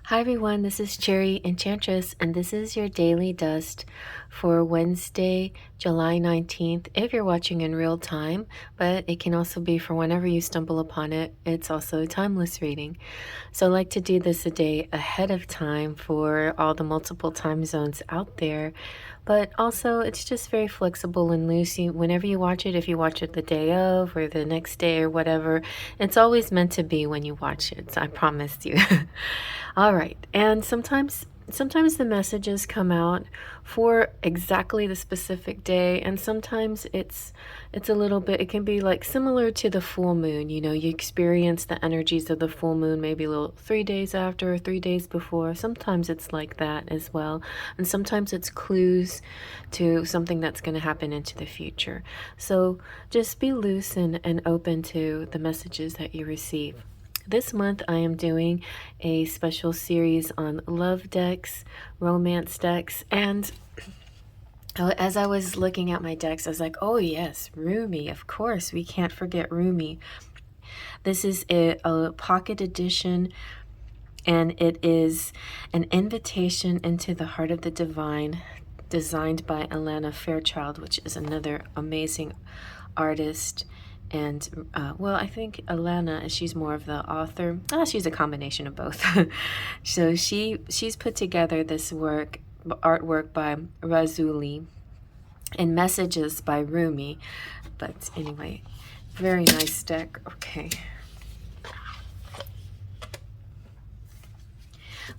Hi everyone, this is Cherry Enchantress, and this is your daily dust for Wednesday, July 19th, if you're watching in real time, but it can also be for whenever you stumble upon it. It's also a timeless reading. So I like to do this a day ahead of time for all the multiple time zones out there, but also it's just very flexible and loose. Whenever you watch it, if you watch it the day of or the next day or whatever, it's always meant to be when you watch it. So I promise you. All right. And sometimes the messages come out for exactly the specific day, and sometimes it's a little bit, it can be like similar to the full moon. You experience the energies of the full moon maybe a little 3 days after or 3 days before. Sometimes it's like that as well, and sometimes it's clues to something that's going to happen into the future. So just be loose and open to the messages that you receive. This month I am doing a special series on love decks, romance decks, and as I was looking at my decks, I was like, oh yes, Rumi, of course, we can't forget Rumi. This is a pocket edition, and it is an invitation into the heart of the divine, designed by Alana Fairchild, which is another amazing artist. And well, I think Alana, she's more of the author. She's a combination of both. So she's put together this artwork by Razuli and messages by Rumi. But anyway, very nice deck. Okay.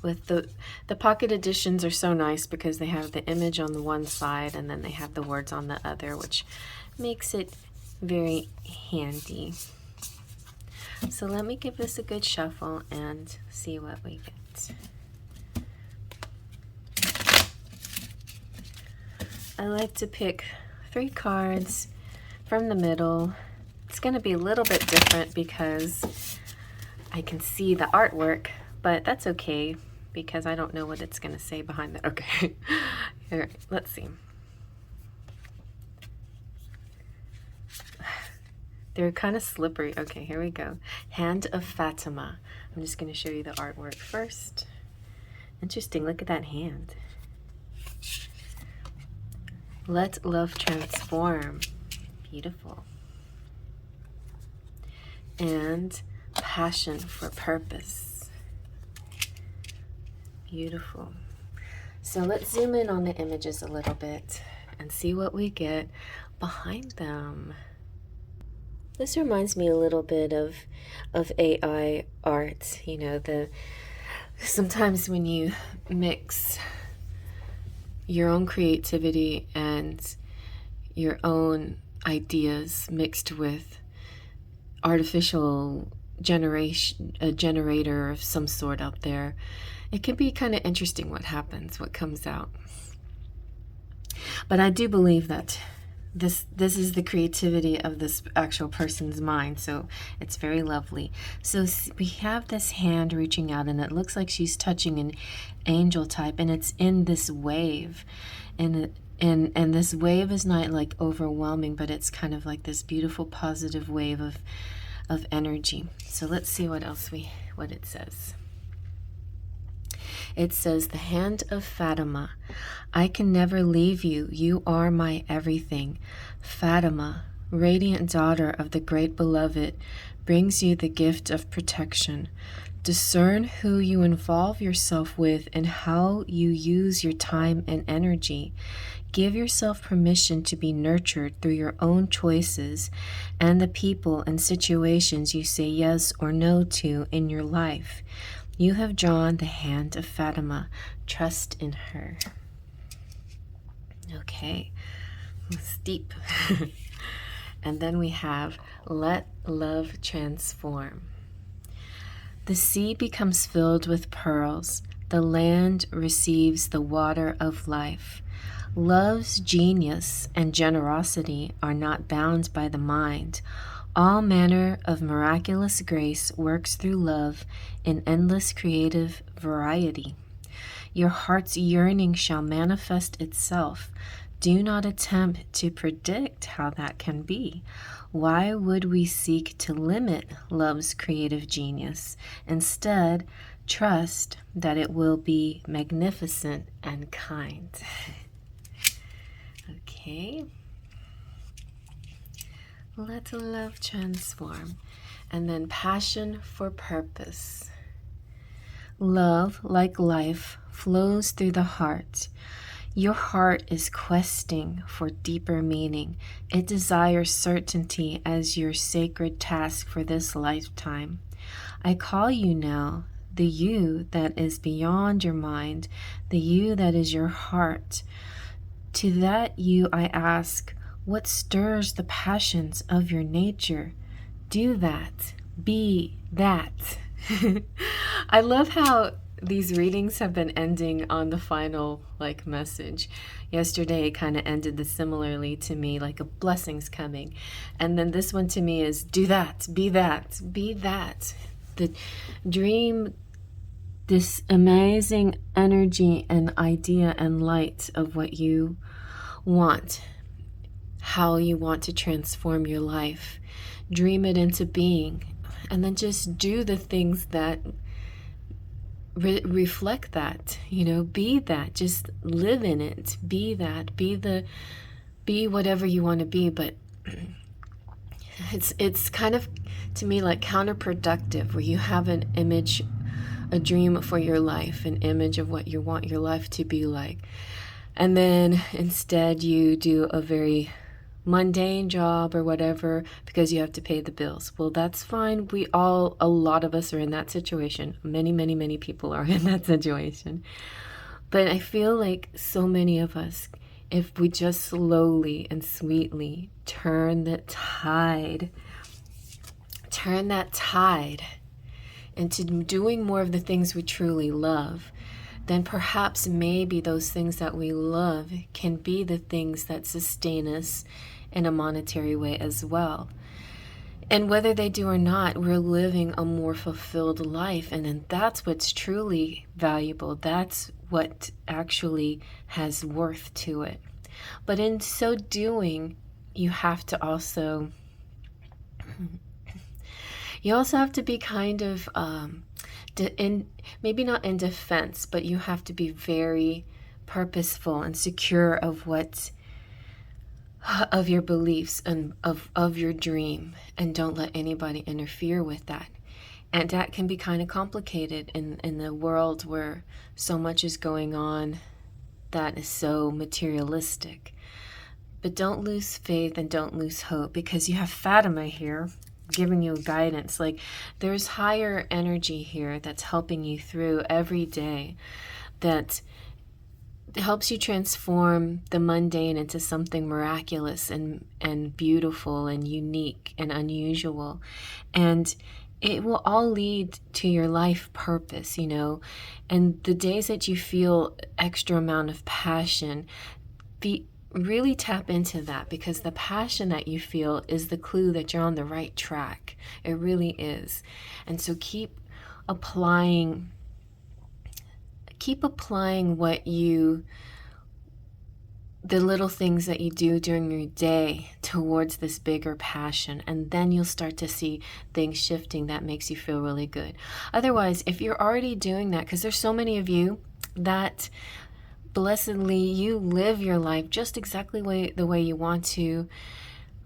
With the pocket editions are so nice because they have the image on the one side and then they have the words on the other, which makes it very handy. So let me give this a good shuffle and see what we get. I like to pick 3 cards from the middle. It's going to be a little bit different because I can see the artwork, but that's okay because I don't know what it's going to say behind that. Okay. All right, let's see. They're kind of slippery. Okay, here we go. Hand of Fatima. I'm just going to show you the artwork first. Interesting. Look at that hand. Let love transform. Beautiful. And passion for purpose. Beautiful. So let's zoom in on the images a little bit and see what we get behind them. This reminds me a little bit of AI art. Sometimes when you mix your own creativity and your own ideas mixed with artificial a generator of some sort out there, it can be kind of interesting what happens, what comes out. But I do believe that this is the creativity of this actual person's mind, so it's very lovely. So we have this hand reaching out, and it looks like she's touching an angel type, and it's in this wave, and this wave is not like overwhelming, but it's kind of like this beautiful positive wave of energy. So let's see what it says. It says, the hand of Fatima. I can never leave you. You are my everything. Fatima, radiant daughter of the great beloved, brings you the gift of protection. Discern who you involve yourself with and how you use your time and energy. Give yourself permission to be nurtured through your own choices and the people and situations you say yes or no to in your life. You have drawn the hand of Fatima. Trust in her. Okay, it's deep. And then we have let love transform. The sea becomes filled with pearls. The land receives the water of life. Love's genius and generosity are not bound by the mind. All manner of miraculous grace works through love in endless creative variety. Your heart's yearning shall manifest itself. Do not attempt to predict how that can be. Why would we seek to limit love's creative genius? Instead, trust that it will be magnificent and kind. Okay. Let love transform. And then passion for purpose. Love, like life, flows through the heart. Your heart is questing for deeper meaning. It desires certainty as your sacred task for this lifetime. I call you now, the you that is beyond your mind, the you that is your heart. To that you I ask, what stirs the passions of your nature? Do that. Be that. I love how these readings have been ending on the final message. Yesterday it kind of ended similarly to me, like a blessing's coming. And then this one to me is do that, be that, be that. The dream this amazing energy and idea and light of what you want, how you want to transform your life. Dream it into being, and then just do the things that reflect that, be that, just live in it, be that, be whatever you want to be. But it's kind of, to me, like counterproductive, where you have an image, a dream for your life, an image of what you want your life to be like, and then instead you do a very mundane job or whatever because you have to pay the bills. Well, that's fine. A lot of us are in that situation. Many people are in that situation. But I feel like so many of us, if we just slowly and sweetly turn that tide into doing more of the things we truly love, then perhaps maybe those things that we love can be the things that sustain us in a monetary way as well. And whether they do or not, we're living a more fulfilled life. And then that's what's truly valuable. That's what actually has worth to it. But in so doing, you have to also... You also have to be kind of, maybe not in defense, but you have to be very purposeful and secure of of your beliefs and of your dream, and don't let anybody interfere with that. And that can be kind of complicated in the world where so much is going on that is so materialistic. But don't lose faith and don't lose hope, because you have Fatima here giving you guidance. Like, there's higher energy here that's helping you through every day, that helps you transform the mundane into something miraculous and beautiful and unique and unusual. And it will all lead to your life purpose, and the days that you feel extra amount of passion, really tap into that, because the passion that you feel is the clue that you're on the right track. It really is. And so keep applying the little things that you do during your day towards this bigger passion, and then you'll start to see things shifting that makes you feel really good. Otherwise, if you're already doing that, because there's so many of you that blessedly you live your life just exactly the way you want to,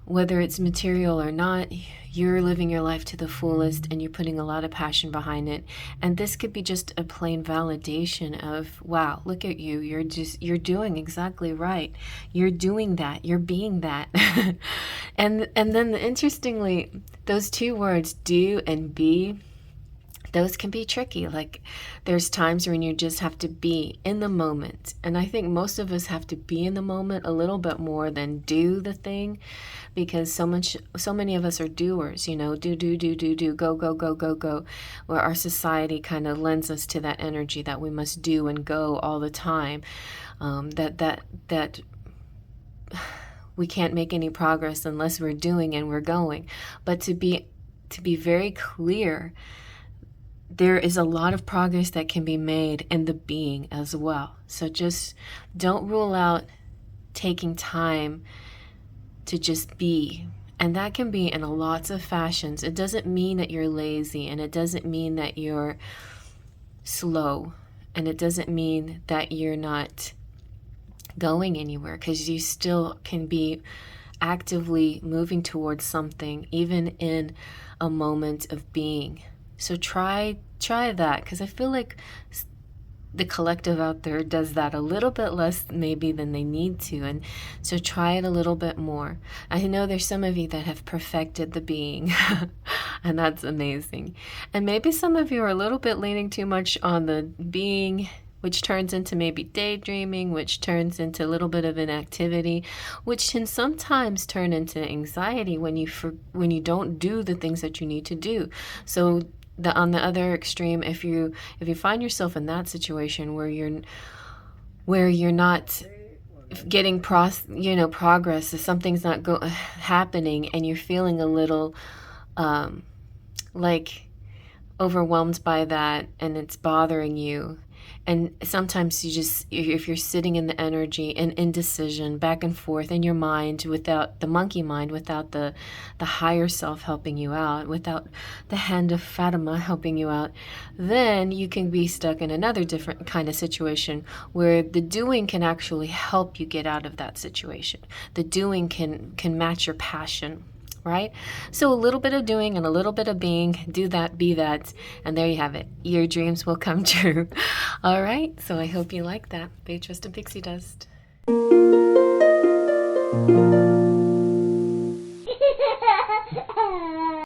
whether it's material or not, you're living your life to the fullest and you're putting a lot of passion behind it. And this could be just a plain validation of, wow, look at you. You're doing exactly right. You're doing that. You're being that. and then interestingly, those two words, do and be, those can be tricky. Like, there's times when you just have to be in the moment. And I think most of us have to be in the moment a little bit more than do the thing, because so many of us are doers, do, go, where our society kind of lends us to that energy that we must do and go all the time, that we can't make any progress unless we're doing and we're going. But to be very clear, there is a lot of progress that can be made in the being as well. So just don't rule out taking time to just be. And that can be in lots of fashions. It doesn't mean that you're lazy, and it doesn't mean that you're slow. And it doesn't mean that you're not going anywhere, because you still can be actively moving towards something, even in a moment of being. So try that, because I feel like the collective out there does that a little bit less maybe than they need to. And so try it a little bit more. I know there's some of you that have perfected the being and that's amazing. And maybe some of you are a little bit leaning too much on the being, which turns into maybe daydreaming, which turns into a little bit of inactivity, which can sometimes turn into anxiety when you don't do the things that you need to do. So on the other extreme, if you find yourself in that situation where you're not getting progress, if something's not happening, and you're feeling a little like overwhelmed by that, and it's bothering you. And sometimes if you're sitting in the energy and indecision back and forth in your mind, without the monkey mind, without the higher self helping you out, without the hand of Fatima helping you out, then you can be stuck in another different kind of situation where the doing can actually help you get out of that situation. The doing can match your passion. Right? So a little bit of doing and a little bit of being, do that, be that, and there you have it. Your dreams will come true. All right, so I hope you like that. Bay Trust and Pixie Dust.